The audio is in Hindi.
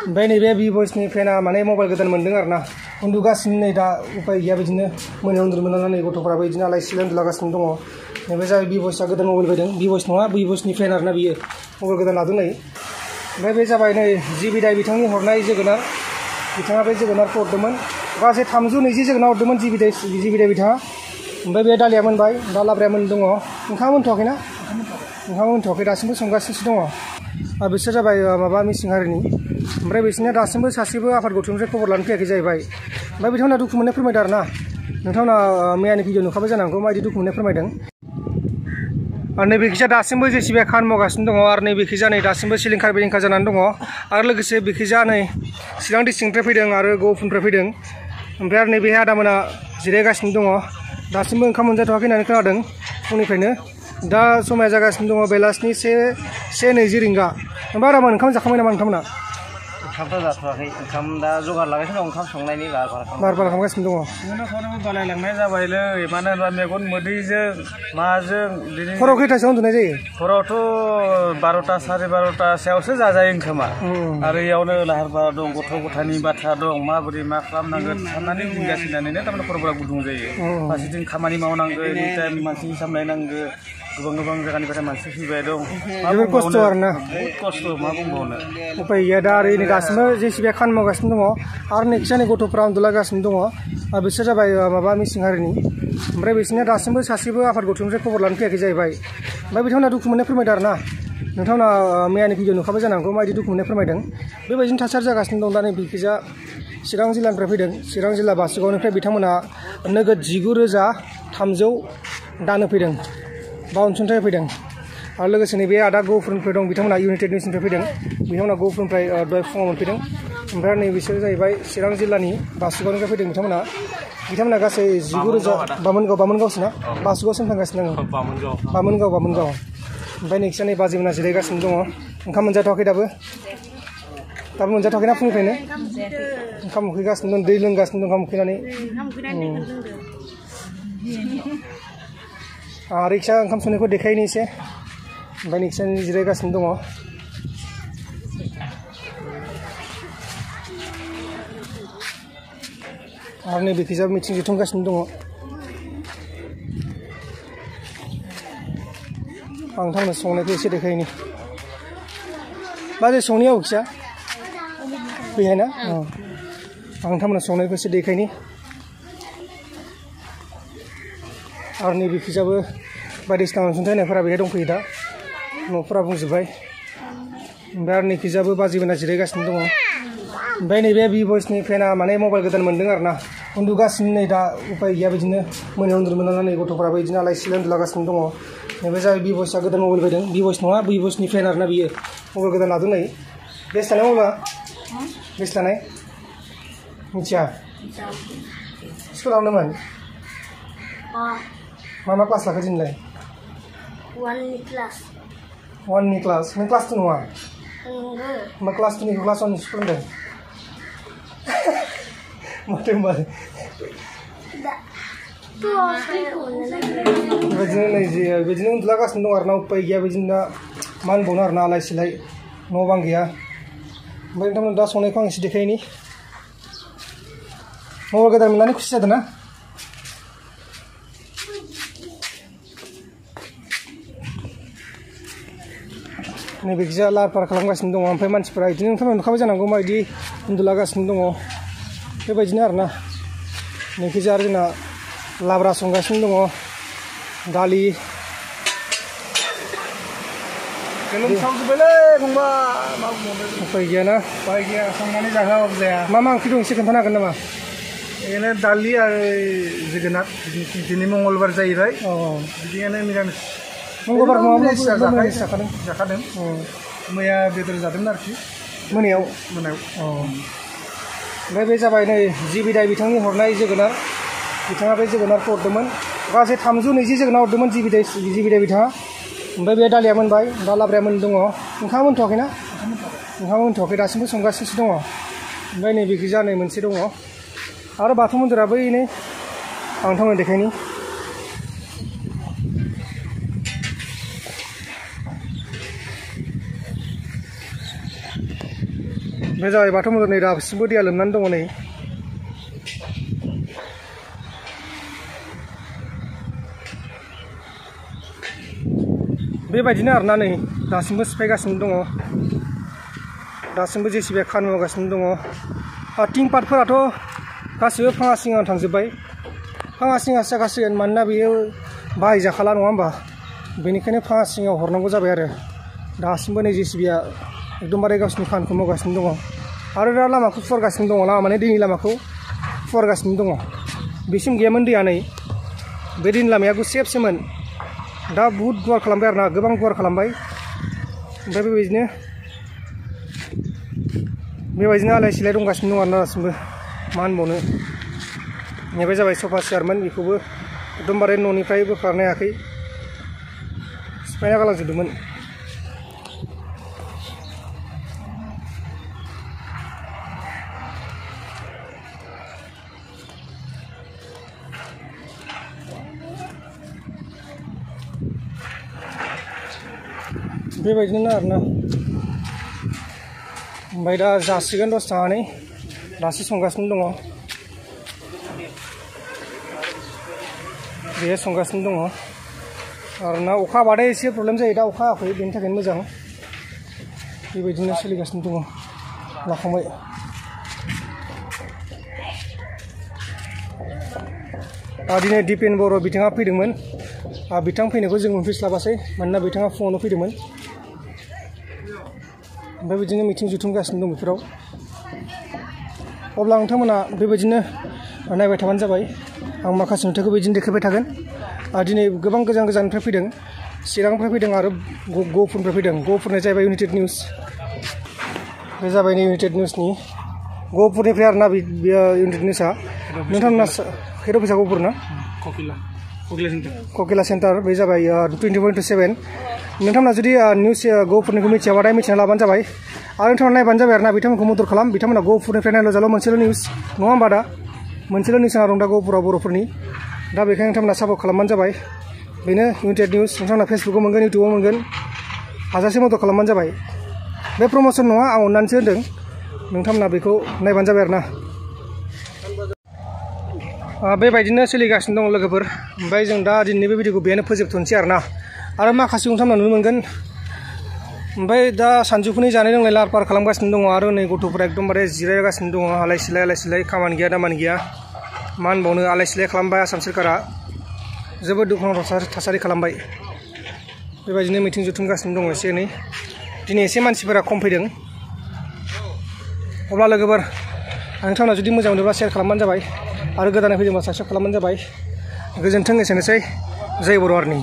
ओमफ्राय नैबे भिभ'सनि फेना माने मबाइल गोदान मोनदों आरो ना उन्दुगासिनो नै दा उपाय गैया बिदिनो मोनायाव उन्दुनो मोनला नै गथ'फोराबो बिदिनो आलाय सिलाय उन्दुलागासिनो दङ नैबे जाबाय भिभ'सआ गोदान मबाइल फैदों भिभ'स नङा भिभ'सनि फेन आरो ना बियो मबाइल गोदान लादों नै ओमफ्राय बे जाबाय नै जि बिदाय बिथांनि हरनाय जोगोनार बिथाङा बे जोगोनारखौ हरदोंमोन गासै 320 जोगोनार हरदोंमोन जि बिदाय बिथाङा ओमफ्राय बे दालिया मोनबाय दा लाब्राया मोन दङ ओंखाम मोनथ'वाखैना ओंखाम मोनथ'वाखै दासिमबो संगासिनो दङ आरो बिसोर जाबाय माबा मिसिं हारिनि ओमफ्राय बिसोरनिया दासिमबो सासेबो आफाद गौथुमनिफ्राय खबर लानो फैयाखै जाहैबाय ओमफ्राय बिथांमोना दुखु मोननाय फोरमायदों आरो ना नोंथांमोना मैयानि भिडिअ नुखाबाय जानांगौ माबायदि दुखु मोननाय फोरमायदों आरो नैबेखिजा दासिमबो जेसिबिया खामानि मावगासिनो दङ आरो नैबेखिजा नै दासिमबो सिलिंखार बिलिंखार जानानै दङ आरो लोगोसे बेखिजा नै चिरां डिस्ट्रिक्टनिफ्राय फैदों आरो गहपुरनिफ्राय फैदों ओमफ्राय आरो नैबे आदामोना जिरायगासिनो दङ दासिमबो ओंखाम मोनजाथ'वाखै होननानै खोनादों फुंनिफ्रायनो दा समाया जागासिनो दङ बेलासिनि 1:20 रिंगा ओमफ्राय आदामोन ओंखाम जाखांबाय नामा नोंथांमोना ओंखामथ' जाथ'वाखै ओंखाम दा जगार लागासिनो दं ओंखाम संनायनि लाहार फाहार खालामगासिनो दङ संनो बालायलांनाय जाबायलै मानो होनबा मेगन मोदैजों माजों हराव खैथासोआव उन्दुनाय जायो हरावथ' 12ता 12:30 जाजायो ओंखामा आरो इयावनो लाहार फाहार दं गथ' गथायनि बाथ्रा दं माबोरै मा खालामनांगोन साननानै गिगासिनानैनो थारमाने खर'फोरा गुदुं जायो फारसेथिं खामानि मावनांगौ एनि टाइम मानसि सामलायनांगौ गोबां जायगानिफ्राय मानसि फैबाय दं जोबोर खस्थ' आरोना बहुद खस्थ' मा बुंबावनो उपाय गैया दा आरो नै दासिमबो जेसिबिया खामानि मावगासिनो दङ आरो नेक्सानि गथ'फ्रा उन्दुलागासिनो दङ आरो बिसोर जाबाय माबा मिसिं हारिनि ओमफ्राय बिसोरनिया दासिमबो सासेबो आफाद गौथुमनिफ्राय खबर लानो फैयाखै जाहैबाय ओमफ्राय बिथांमोना दुखु मोननाय फोरमायदों आरो ना नोंथांमोना मैयानि भिडिअ नुखाबाय जानांगौ माबायदि दुखु मोननाय फोरमायदों बेबायदिनो थासारि जागासिनो दं दा नै बेखिजा चिरां जिल्लानिफ्राय फैदों चिरां जिल्ला बासुगावनिफ्राय बिथांमोना नोगोद 19,300 दानो फैदों बा अनसुंथाइ फैदों आरो लोगोसे नैबे आदा गहपुरनिफ्राय दं बिथांमोना इउनाइटेड नेसननिफ्राय फैदों बिथांमोना गहपुरनिफ्राय दहाय फुङाव मोनफैदों ओमफ्राय नै बिसोर जाहैबाय चिरां जिल्लानि बासुगावनिफ्राय फैदों बिथांमोना गासै 19,000 बामोनगावसो ना बासुगावसिम थांगासिनो दङ बामोनगाव ओमफ्राय नेक्स्टआ नै बाजैमोना जिरायगासिनो दङ ओंखाम मोनजाथ'वाखै दाबो मोनजाथ'वाखैना फुंनिफ्रायनो ओंखाम उखैगासिनो दं दै लोंगासिनो दं ओंखाम उखैनानै रिक्सा ओंखाम संनायखौ देखायनो एसे ओमफ्राय रिक्सानि जिरायगासिनो दङ आरो नै बेखिजाबो मिथिं जुथुमगासिनो दङ आं नोंथांनो संनायखौ एसे देखायनि बाजै संनाया अबेखिजा बैहाय ना आं नोंथांमोना संनायखौ एसे देखायनि आरो नैबेखिजाबो बायदिसिना अनसुंथाइ होनायफोरा बेहाय दंफैयो दा न'फोरा बुंजोब्बाय ओमफ्राय आरो नैखिजाबो बाजैमोना जिरायगासिनो दङ ओमफ्राय नैबे भिभ'सनि फेना माने मबाइल गोदान मोनदों आरो ना उन्दुगासिनो नै दा उपाय गैया बिदिनो मोनायाव उन्दुनो मोनला नै गथ'फोराबो बिदिनो आलाय सिलाय उन्दुलागासिनो दङ नैबे जाबाय भिभ'सआ गोदान मबाइल फैदों भिभ'स नङा भिभ'सनि फेन आरो ना बियो मबाइल गोदान लादों नै बेसे लानाय मबाइला बेसे लानाय मिथिया स्कुलावनोमोन मा क्लास लाखो दिनैलाय 1नि क्लास 1नि क्लास नों क्लास 2 नङा मा क्लास 2 निखौ क्लास 1 स्कुल होनदों माथो होनबाय बेबायदिनो नै बिदिनो उन्दुलागासिनो दं आरो ना उपाय गैया बिदिनो दा मा होनबावनो आरो ना आलाय सिलाय न' बां गैया ओमफ्राय नोंथांमोन दा संनायखौ आं एसे देखायनि मबाइल गोदान मोननानै खुसि जादों ना नैबेखिजा लाहार फाहार खालामगासिनो दङ ओमफ्राय मानसिफोरा बिदिनो नोंथांमोना नुखाबाय जानांगौ माबायदि उन्दुलागासिनो दङ बेबायदिनो आरो ना नैखिजा आरो जोंना लाब्रा संगासिनो दङ दालि उपाय गैया ना उपाय गैया संनानै जाहोआबाबो जाया मा ओंख्रि दं एसे खोन्थानो हागोन नामा बेनो दालि आरो जोगोनार दिनै मंगलबार जाहैबाय बिदिनो निरामिस मंगलबार नङाब्ला जाखादों मैया बेदर जादोंमोन आरोखि मोनायाव ओमफ्राय बे जाबाय नै जि बिदाय बिथांनि हरनाय जोगोनार बिथाङा बे जोगोनारखौ हरदोंमोन गासै 320 जोगोनार हरदोंमोन जि बिदाय बिथाङा ओमफ्राय बे दालिया मोनबाय दा लाब्राया मोन दङ ओंखाम मोनथ'वाखैना ओंखाम मोनथ'वाखै दासिमबो संगासिनो दङ ओमफ्राय नैबेखिजा नै मोनसे दङ आरो बाथौ मन्दिरा बैनो आं नोंथांनो देखायनि बे जाबाय बाथौ मन्दिर नै दासिमबो दैया लोमनानै दङ नै बेबायदिनो आरोना नै दासिमबो सिफायगासिनो दङ दासिमबो जेसिबि खामानि मावगासिनो दङ थिं पाटफोराथ' गासिबो फाङा सिङाव थांजोब्बाय फाङा सिङासो जाखासिगोन मानोना बेयो बाहायजाखाला नङा होमबा बेनिखायनो फाङा सिङाव हरनांगौ जाबाय आरो दासिमबो नै जेसिबिया एकदमबारे गावसिनि खामानिखौ मावगासिनो दङ आरो दा लामाखौ फुवारगासिनो दङ लामा माने दैनि लामाखौ फुवारगासिनो दङ बेसिम गैयामोन दैया नै बे दैनि लामाया गुसेबसोमोन दा बुहुद गुवार खालामबाय आरोना गोबां गुवार खालामबाय ओमफ्राय बेबायदिनो आलाय सिलाय दंगासिनो दं आरोना दासिमबो मा होनबावनो नैबे जाबाय सफा चेयारमोन बेखौबो एकदमबारे न'निफ्राय बोखारनो हायाखै सिफायना गालांजोबदोंमोन बेबायदिनो आरोना ओमफ्राय दा जासिगोन दसे थानानै दासो संगासिनो दङ बेयो संगासिनो दङ आरोना अखा हाबाथाय एसे प्रब्लेम जायो दा अखा हायाखै बेनि थाखायनो मोजां बेबायदिनो सोलिगासिनो दङ लाखांबाय दिनै दिपेन बर' बिथाङा फैदोंमोन बिथां फैनायखौ जों मोनफैस्लाबासै मानोना बिथाङा फुङावनो फैदोंमोन ओमफ्राय बिदिनो मिथिं जुथुमगासिनो दं बेफोराव अब्ला नोंथांमोना बेबायदिनो नायबाय थाबानो जाबाय आं माखासे नुथायखौ बिदिनो देखायबाय थागोन दिनै गोबां गोजान गोजाननिफ्राय फैदों चिरांनिफ्राय फैदों आरो गहपुरनिफ्राय फैदों गहपुरनिया जाहैबाय इउनाइटेड निउस बे जाबाय इउनाइटेड निउसनि गहपुरनिफ्राय आरोना बेयो इउनाइटेड निउसआ नोंथांमोना हेड अफिसा गहपुर ना ककिला सेन्टार बे जाबाय 24/7 नोंथांमोना जुदि निउस गहपुरनिखौ मिथियाबाथाय मिथिना लाबानो जाबाय आरो नोंथांमोना नायबानो जाबाय आरोना बिथांमोनखौ मदद खालाम बिथांमोना गहपुरनिफ्राय नायल' जाल' मोनसेल' निउस नङा होमबा दा मोनसेल' निउस दं दा गहपुराव बर'फोरनि दा बेखायनो नोंथांमोना सापर्ट खालामबानो जाबाय बेनो इउनाइटेड निउस नोंथांमोना फेसबुकाव मोनगोन इउटुबाव मोनगोन हाजासे मदद खालामबानो जाबाय बे प्रम'सन नङा आं अननानैसो होदों नोंथांमोना बेखौ नायबानो जाबाय आरोना बेबायदिनो सोलिगासिनो दं लोगोफोर ओमफ्राय जों दा दिनैनि बे भिडिअखौ बेयावनो फोजोबथ'नोसै आरोना आरो माखासे नोंथांमोना नुनो मोनगोन ओमफ्राय दा सानजौफुनि जानाय लोंनाय लाहार फाहार खालामगासिनो दङ आरो नै गथ'फोरा एकदमबारे जिरायगासिनो दङ आलाय सिलाय खामानि गैया दामानि गैया मा होनबावनो आलाय सिलाय खालामबाय आसाम सोरखारा जोबोद दुखुनांथाव थासारि खालामबाय बेबायदिनो मिथिं जुथुमगासिनो दङ एसे एनै दिनै एसे मानसिफोरा खम फैदों अब्ला लोगोफोर नोंथांमोना जुदि मोजां मोनोब्ला शेयार खालामबानो जाबाय आरो गोदानै फैदोंबा साबस्क्राइब खालामबानो जाबाय गोजोन्थों एसेनोसै जय बर' हारिनि